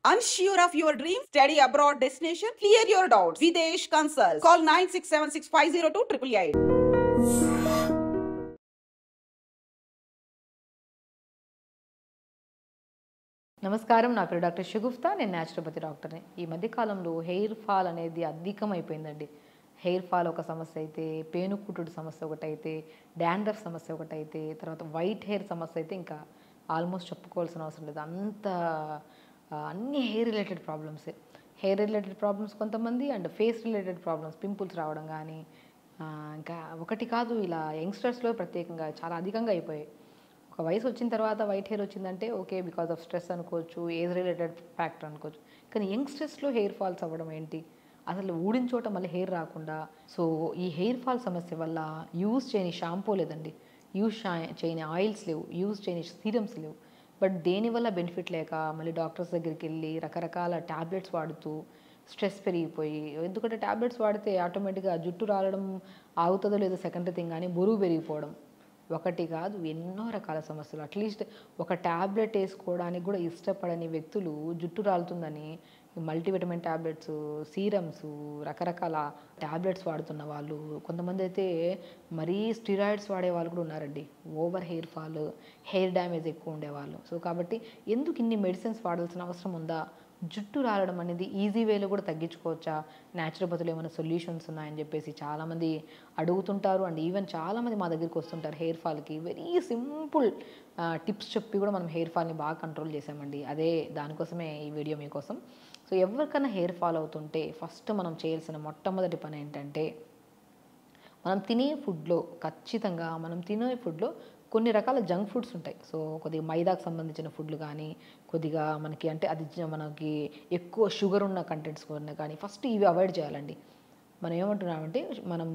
Unsure of your dream? Study abroad destination? Clear your doubts. Videsh Consult. Call 9676502888. నమస్కారం, నా పేరు doctor Shagufta. నేను naturopathy డాక్టర్ని. ఈ మధ్యకాలంలో హెయిర్ ఫాల్ అనేది అధికమైపోయిందండి. హెయిర్ ఫాల్ ఒక సమస్య అయితే, పేనుకుట్టుడు సమస్య ఒకటైతే, డాండ్రఫ్ సమస్య ఒకటైతే, తర్వాత వైట్ హెయిర్ సమస్య అయితే ఇంకా ఆల్మోస్ట్ చెప్పుకోవాల్సిన అవసరం లేదు. అన్ని హెయిర్ రిలేటెడ్ ప్రాబ్లమ్సే. హెయిర్ రిలేటెడ్ ప్రాబ్లమ్స్ కొంతమంది, and face related problems, pimples రావడం కానీ, ఇంకా ఒకటి కాదు, ఇలా యంగ్స్టర్స్లో ప్రత్యేకంగా చాలా అధికంగా అయిపోయాయి. ఒక వయసు వచ్చిన తర్వాత వైట్ హెయిర్ వచ్చిందంటే ఓకే, బికాజ్ ఆఫ్ స్ట్రెస్ అనుకోవచ్చు, ఏజ్ రిలేటెడ్ ఫ్యాక్టర్ అనుకోవచ్చు. కానీ యంగ్స్టర్స్లో హెయిర్ ఫాల్స్ అవ్వడం ఏంటి? అసలు ఊడిన చోట మళ్ళీ హెయిర్ రాకుండా. సో ఈ హెయిర్ ఫాల్ సమస్య వల్ల యూజ్ చేయని షాంపూ లేదండి, యూజ్ చేయని ఆయిల్స్ లేవు, యూజ్ చేయని సీరమ్స్ లేవు. బట్ దేనివల్ల బెనిఫిట్ లేక మళ్ళీ డాక్టర్స్ దగ్గరికి వెళ్ళి రకరకాల ట్యాబ్లెట్స్ వాడుతూ స్ట్రెస్ పెరిగిపోయి, ఎందుకంటే ట్యాబ్లెట్స్ వాడితే ఆటోమేటిక్గా జుట్టు రాలడం ఆగుతుందో లేదో సెకండరీ థింగ్, కానీ బరువు పెరిగిపోవడం ఒకటి కాదు, ఎన్నో రకాల సమస్యలు. అట్లీస్ట్ ఒక ట్యాబ్లెట్ వేసుకోవడానికి కూడా ఇష్టపడని వ్యక్తులు జుట్టు రాలుతుందని మల్టీవిటమిన్ ట్యాబ్లెట్స్, సీరమ్స్, రకరకాల ట్యాబ్లెట్స్ వాడుతున్న వాళ్ళు, కొంతమంది అయితే మరీ స్టిరాయిడ్స్ వాడే వాళ్ళు కూడా ఉన్నారండి. Over hair fall, hair damage ఎక్కువ ఉండేవాళ్ళు. సో కాబట్టి ఎందుకు ఇన్ని మెడిసిన్స్ వాడాల్సిన అవసరం ఉందా? జుట్టు రాలడం అనేది ఈజీ వేలో కూడా తగ్గించుకోవచ్చా? న్యాచురోపతిలో ఏమైనా సొల్యూషన్స్ ఉన్నాయని చెప్పేసి చాలామంది అడుగుతుంటారు. అండ్ ఈవెన్ చాలామంది మా దగ్గరికి వస్తుంటారు హెయిర్ ఫాల్కి. వెరీ సింపుల్ టిప్స్ చెప్పి కూడా మనం హెయిర్ ఫాల్ని బాగా కంట్రోల్ చేసామండి. అదే దానికోసమే ఈ వీడియో మీకోసం. సో ఎవరికైనా హెయిర్ ఫాల్ అవుతుంటే ఫస్ట్ మనం చేయాల్సిన మొట్టమొదటి పని ఏంటంటే, మనం తినే ఫుడ్లో ఖచ్చితంగా కొన్ని రకాల జంక్ ఫుడ్స్ ఉంటాయి. సో కొద్దిగా మైదాకు సంబంధించిన ఫుడ్లు కానీ, కొద్దిగా మనకి అంటే మనకి ఎక్కువ షుగర్ ఉన్న కంటెంట్స్ కానీ ఫస్ట్ ఇవి అవాయిడ్ చేయాలండి. మనం ఏమంటున్నామంటే, మనం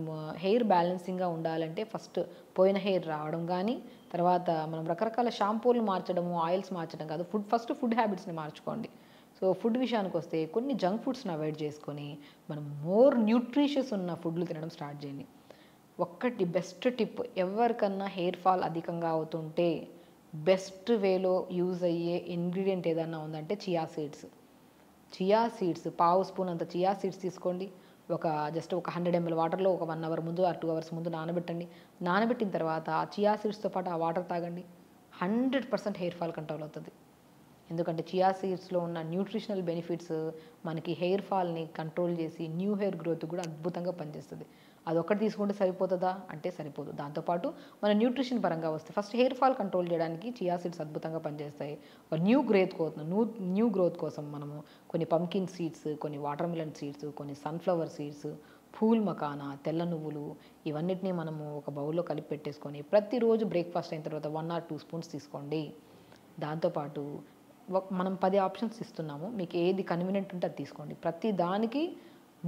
హెయిర్ బ్యాలెన్సింగ్గా ఉండాలంటే ఫస్ట్ పోయిన హెయిర్ రావడం కానీ, తర్వాత మనం రకరకాల షాంపూలు మార్చడము, ఆయిల్స్ మార్చడం కాదు, ఫస్ట్ ఫుడ్ హ్యాబిట్స్ని మార్చుకోండి. సో ఫుడ్ విషయానికి వస్తే కొన్ని జంక్ ఫుడ్స్ని అవాయిడ్ చేసుకొని మనం మోర్ న్యూట్రిషియస్ ఉన్న ఫుడ్లు తినడం స్టార్ట్ చేయండి. ఒక్కటి బెస్ట్ టిప్, ఎవరికన్నా హెయిర్ ఫాల్ అధికంగా అవుతుంటే బెస్ట్ వేలో యూజ్ అయ్యే ఇంగ్రీడియంట్ ఏదన్నా ఉందంటే చియా సీడ్స్. పావు స్పూన్ అంత చియా సీడ్స్ తీసుకోండి. జస్ట్ ఒక 100 ml వాటర్లో ఒక 1 hour ముందు 2 hours ముందు నానబెట్టండి. నానబెట్టిన తర్వాత ఆ చియా సీడ్స్తో పాటు ఆ వాటర్ తాగండి. 100% హెయిర్ ఫాల్ కంట్రోల్ అవుతుంది. ఎందుకంటే చియా సీడ్స్లో ఉన్న న్యూట్రిషనల్ బెనిఫిట్స్ మనకి హెయిర్ ఫాల్ని కంట్రోల్ చేసి న్యూ హెయిర్ గ్రోత్ కూడా అద్భుతంగా పనిచేస్తుంది. అదొక్కటి తీసుకుంటే సరిపోతుందా అంటే సరిపోదు. దాంతోపాటు మన న్యూట్రిషన్ పరంగా వస్తే ఫస్ట్ హెయిర్ ఫాల్ కంట్రోల్ చేయడానికి చియా సీడ్స్ అద్భుతంగా పనిచేస్తాయి. న్యూ గ్రోత్ కోసం మనము కొన్ని పంకిన్ సీడ్స్, కొన్ని వాటర్ మిలన్ సీడ్స్, కొన్ని సన్ఫ్లవర్ సీడ్స్, ఫూల్ మకానా, తెల్ల నువ్వులు, ఇవన్నిటిని మనము ఒక బౌల్లో కలిపి పెట్టేసుకొని ప్రతిరోజు బ్రేక్ఫాస్ట్ అయిన తర్వాత 1 or 2 spoons తీసుకోండి. దాంతోపాటు మనం 10 ఆప్షన్స్ ఇస్తున్నాము, మీకు ఏది కన్వీనియంట్ ఉంటే అది తీసుకోండి. ప్రతి దానికి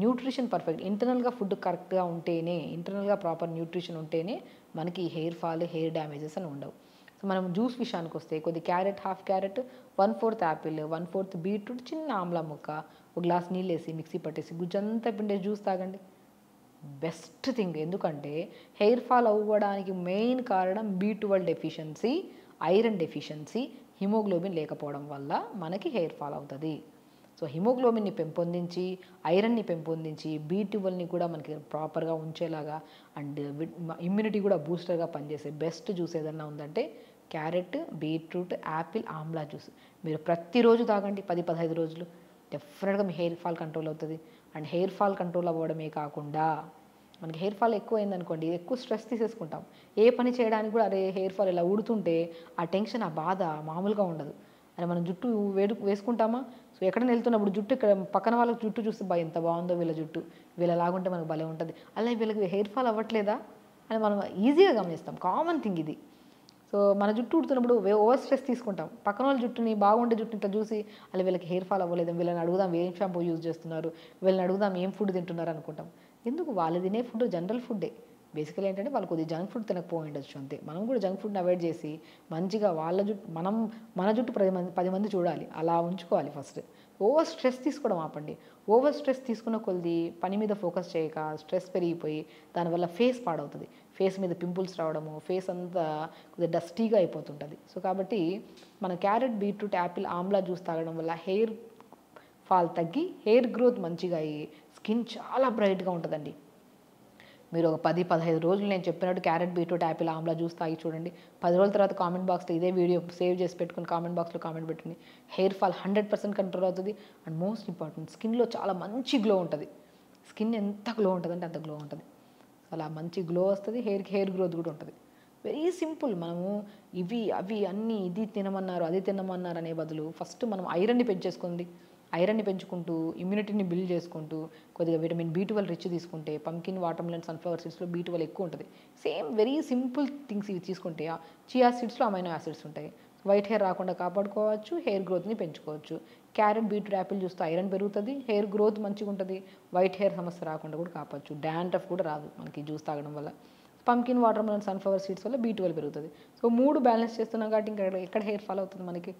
న్యూట్రిషన్ పర్ఫెక్ట్, ఇంటర్నల్గా ఫుడ్ కరెక్ట్గా ఉంటేనే, ఇంటర్నల్గా ప్రాపర్ న్యూట్రిషన్ ఉంటేనే మనకి హెయిర్ ఫాల్, హెయిర్ డ్యామేజెస్ అని ఉండవు. సో మనం జ్యూస్ విషయానికి వస్తే కొద్ది carrot, half carrot, 1/4 Apple, 1/4 beetroot, చిన్న ఆమ్లా ముక్క, ఒక గ్లాస్ నీళ్ళు వేసి మిక్సీ పట్టేసి గుజ్జంతా పిండే జ్యూస్ తాగండి. Best thing. ఎందుకంటే హెయిర్ ఫాల్ అవ్వడానికి మెయిన్ కారణం B12 deficiency, iron deficiency, haemoglobin లేకపోవడం వల్ల మనకి హెయిర్ ఫాల్ అవుతుంది. సో హిమోగ్లోబిన్ని పెంపొందించి, ఐరన్ని పెంపొందించి, B12ని కూడా మనకి ప్రాపర్గా ఉంచేలాగా, అండ్ ఇమ్యూనిటీ కూడా బూస్టర్గా పనిచేసే బెస్ట్ జ్యూస్ ఏదన్నా ఉందంటే carrot, beetroot, Apple, Amla juice. మీరు ప్రతిరోజు తాగండి 10-15 రోజులు. డెఫినెట్గా మీ హెయిర్ ఫాల్ కంట్రోల్ అవుతుంది. అండ్ హెయిర్ ఫాల్ కంట్రోల్ అవ్వడమే కాకుండా, మనకి హెయిర్ ఫాల్ ఎక్కువ అయిందనుకోండి, ఎక్కువ స్ట్రెస్ తీసేసుకుంటాం. ఏ పని చేయడానికి కూడా అరే హెయిర్ ఫాల్ ఇలా ఊడుతుంటే ఆ టెన్షన్, ఆ బాధ మామూలుగా ఉండదు. అరే మనం జుట్టు వేసుకుంటామా? సో ఎక్కడైనా వెళ్తున్నప్పుడు జుట్టు, ఇక్కడ పక్కన వాళ్ళకి జుట్టు చూస్తే ఎంత బాగుందో వీళ్ళ జుట్టు, వీళ్ళలాగుంటే మనకు భలే ఉంటుంది, అలా వీళ్ళకి హెయిర్ ఫాల్ అవ్వట్లేదా అని మనం ఈజీగా గమనిస్తాం. కామన్ థింగ్ ఇది. సో మన జుట్టు ఉడుతున్నప్పుడు ఓవర్ స్ట్రెస్ తీసుకుంటాం. పక్కన వాళ్ళ జుట్టుని, బాగుండే జుట్టుని ఇట్లా చూసి అలా వీళ్ళకి హెయిర్ ఫాల్ అవ్వలేదు, వీళ్ళని అడుగుదాం ఏం షాంపూ యూజ్ చేస్తున్నారు, వీళ్ళని అడుగుదాం ఏం ఫుడ్ తింటున్నారు అనుకుంటాం. ఎందుకు? వాళ్ళు తినే ఫుడ్ జనరల్ ఫుడ్డే. బేసికలీ ఏంటంటే వాళ్ళు కొద్దిగా జంక్ ఫుడ్ తినకపోయి ఉండొచ్చు అంతే. మనం కూడా జంక్ ఫుడ్ని అవాయిడ్ చేసి మంచిగా వాళ్ళ జుట్టు, మన జుట్టు 10 మంది చూడాలి, అలా ఉంచుకోవాలి ఫస్ట్. ఓవర్ స్ట్రెస్ తీసుకోవడం ఆపండి. ఓవర్ స్ట్రెస్ తీసుకున్న కొద్ది పని మీద ఫోకస్ చేయక స్ట్రెస్ పెరిగిపోయి దానివల్ల ఫేస్ పాడవుతుంది. ఫేస్ మీద పింపుల్స్ రావడము, ఫేస్ అంతా కొద్దిగా డస్టీగా అయిపోతుంటుంది. సో కాబట్టి మన carrot, beetroot, Apple, Amla juice తాగడం వల్ల హెయిర్ ఫాల్ తగ్గి హెయిర్ గ్రోత్ మంచిగా అయ్యి స్కిన్ చాలా బ్రైట్గా ఉంటుందండి. మీరు ఒక 10-15 రోజులు నేను చెప్పినట్టు carrot, beetroot, Apple, Amla juice తాగి చూడండి. 10 రోజుల తర్వాత కామెంట్ బాక్స్లో ఇదే వీడియో సేవ్ చేసి పెట్టుకుని కామెంట్ బాక్స్లో కామెంట్ పెట్టండి. హెయిర్ ఫాల్ 100% కంట్రోల్ అవుతుంది. అండ్ మోస్ట్ ఇంపార్టెంట్, స్కిన్లో చాలా మంచి గ్లో ఉంటుంది. స్కిన్ ఎంత గ్లో ఉంటుందంటే అంత గ్లో ఉంటుంది. అలా మంచి గ్లో వస్తుంది. హెయిర్ గ్రోత్ కూడా ఉంటుంది. Very simple. మనము ఇవి అవి అన్నీ ఇది తినమన్నారు అది తినమన్నారు అనే బదులు ఫస్ట్ మనం ఐరన్ని పెంచేసుకుంది. ఐరన్ని పెంచుకుంటూ ఇమ్యూనిటీని బిల్డ్ చేసుకుంటూ కొద్దిగా విటమిన్ B12 రిచ్ తీసుకుంటే పంకిన్, వాటర్మెలన్, సన్ఫ్లవర్ సీడ్స్లో B12 ఎక్కువ ఉంటుంది. సేమ్ వెరీ సింపుల్ థింగ్స్ ఇవి తీసుకుంటే చియా సీడ్స్లో అమైనో యాసిడ్స్ ఉంటాయి. వైట్ హెయిర్ రాకుండా కాపాడుకోవచ్చు, హెయిర్ గ్రోత్ని పెంచుకోవచ్చు. క్యారెట్, బీట్రూట్, యాపిల్ చూస్తే ఐరన్ పెరుగుతుంది, హెయిర్ గ్రోత్ మంచిగా ఉంటుంది. వైట్ హెయిర్ సమస్య రాకుండా కూడా కాపాడచ్చు. డాండ్రఫ్ కూడా రాదు మనకి జ్యూస్ తాగడం వల్ల. పంకిన్, వాటర్మెలన్, సన్ఫ్లవర్ సీడ్స్ వల్ల B12 పెరుగుతుంది. సో 3 బ్యాలెన్స్ చేస్తున్నాం కాబట్టి ఇంకా ఎక్కడ హెయిర్ ఫాల్ అవుతుంది మనకి.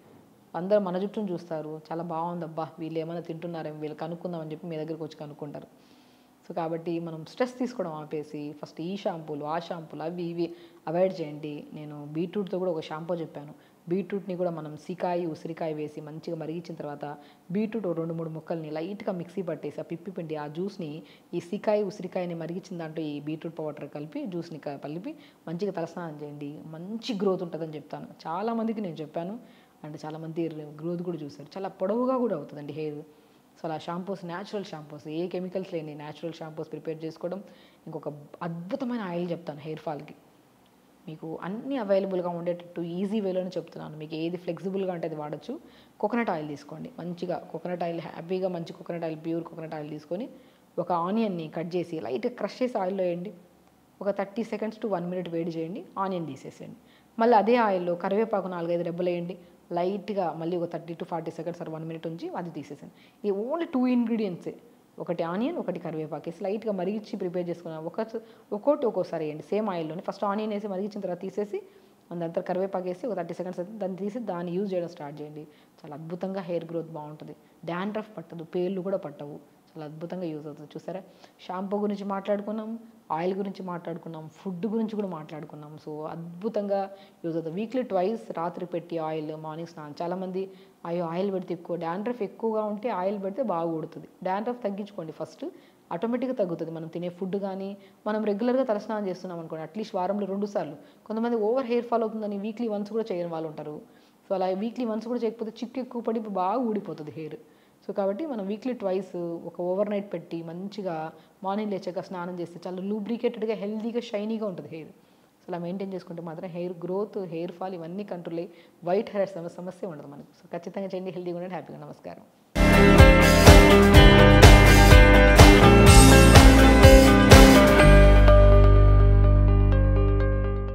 అందరూ మన చుట్టూను చూస్తారు, చాలా బాగుంది అబ్బా వీళ్ళు ఏమైనా తింటున్నారేమో వీళ్ళు కనుక్కుందామని చెప్పి మీ దగ్గరికి వచ్చి కనుక్కుంటారు. సో కాబట్టి మనం స్ట్రెస్ తీసుకోవడం ఆపేసి ఫస్ట్ ఈ షాంపూలు ఆ షాంపూలు అవి ఇవి అవాయిడ్ చేయండి. నేను బీట్రూట్తో కూడా ఒక షాంపూ చెప్పాను. బీట్రూట్ని కూడా మనం ఉసిరికాయ వేసి మంచిగా మరిగించిన తర్వాత బీట్రూట్ 2-3 ముక్కల్ని లైట్గా మిక్సీ పట్టేసి ఆ పిప్పి పిండి ఆ జ్యూస్ని ఈ ఉసిరికాయని మరిగించిన దాంట్లో ఈ బీట్రూట్ పౌడర్ కలిపి జ్యూస్ని కలిపి మంచిగా తలస్నానం చేయండి. మంచి గ్రోత్ ఉంటుందని చెప్తాను. చాలామందికి నేను చెప్పాను అండ్ చాలామంది గ్రోత్ కూడా చూశారు. చాలా పొడవుగా కూడా అవుతుందండి హెయిర్. సో అలా షాంపూస్, న్యాచురల్ షాంపూస్, ఏ కెమికల్స్ లేని న్యాచురల్ షాంపూస్ ప్రిపేర్ చేసుకోవడం. ఇంకొక అద్భుతమైన ఆయిల్ చెప్తాను హెయిర్ ఫాల్కి. మీకు అన్నీ అవైలబుల్గా ఉండేటట్టు ఈజీ వేలోనే చెప్తున్నాను. మీకు ఏది ఫ్లెక్సిబుల్గా అంటే అది వాడచ్చు. కోకోనట్ ఆయిల్ తీసుకోండి. మంచిగా కోకోనట్ ఆయిల్, హ్యాపీగా మంచి coconut oil, pure coconut oil తీసుకొని ఒక ఆనియన్ని కట్ చేసి లైట్గా క్రష్ చేసి ఆయిల్లో వేయండి. ఒక 30 seconds to 1 minute వేడి చేయండి. ఆనియన్ తీసేసేయండి. మళ్ళీ అదే ఆయిల్లో కరివేపాకు 4-5 రెబ్బలు వేయండి. లైట్గా మళ్ళీ ఒక 30 to 40 seconds or 1 minute ఉంచి అది తీసేసాను. ఈ ఓన్లీ 2 ఇంగ్రీడియంట్సే. ఒకటి ఆనియన్, ఒకటి కరివేపాకు వేసి లైట్గా మరిగించి ప్రిపేర్ చేసుకున్నాను. ఒక్కోసారి వేయండి సేమ్ ఆయిల్లోనే. ఫస్ట్ ఆనియన్ వేసి మరిగించిన తర్వాత తీసేసి దాని కరివేపాకు వేసి ఒక 30 seconds దాన్ని తీసి దాన్ని యూజ్ చేయడం స్టార్ట్ చేయండి. చాలా అద్భుతంగా హెయిర్ గ్రోత్ బాగుంటుంది. డాండ్రఫ్ పట్టదు, పేర్లు కూడా పట్టవు. చాలా అద్భుతంగా యూజ్ అవుతుంది. చూసారా, షాంపూ గురించి మాట్లాడుకున్నాం, ఆయిల్ గురించి మాట్లాడుకున్నాం, ఫుడ్ గురించి కూడా మాట్లాడుకున్నాం. సో అద్భుతంగా యూజ్ అవుతుంది. వీక్లీ 2 రాత్రి పెట్టి ఆయిల్, మార్నింగ్ స్నానం. చాలామంది అయ్యో ఆయిల్ పెడితే ఎక్కువ డాండ్రఫ్ ఎక్కువగా ఉంటే ఆయిల్ పెడితే బాగా ఉడుతుంది. డాండ్రఫ్ తగ్గించుకోండి ఫస్ట్, ఆటోమేటిక్గా తగ్గుతుంది. మనం తినే ఫుడ్ కానీ మనం రెగ్యులర్గా తలస్నానం చేస్తున్నాం అనుకోండి, అట్లీస్ట్ వారంలో 2 సార్లు. కొంతమంది ఓవర్ హెయిర్ ఫాల్ అవుతుందని వీక్లీ వన్స్ కూడా చేయని వాళ్ళు ఉంటారు. సో అలా వీక్లీ వన్స్ కూడా చేయకపోతే చిక్కు ఎక్కువ పడి బాగా ఊడిపోతుంది హెయిర్. సో కాబట్టి మనం వీక్లీ 2 ఒక ఓవర్ నైట్ పెట్టి మంచిగా మార్నింగ్ లేచాక స్నానం చేస్తే చాలా లూబ్రికేటెడ్గా, హెల్దీగా, షైనీగా ఉంటుంది హెయిర్. సో అలా మెయింటైన్ చేసుకుంటే మాత్రం హెయిర్ గ్రోత్, హెయిర్ ఫాల్ ఇవన్నీ కంట్రోల్ అయ్యి వైట్ హెయిర్ సమస్య ఉండదు మనకు. సో ఖచ్చితంగా చేయండి. హెల్దీగా ఉండండి. హ్యాపీగా. నమస్కారం.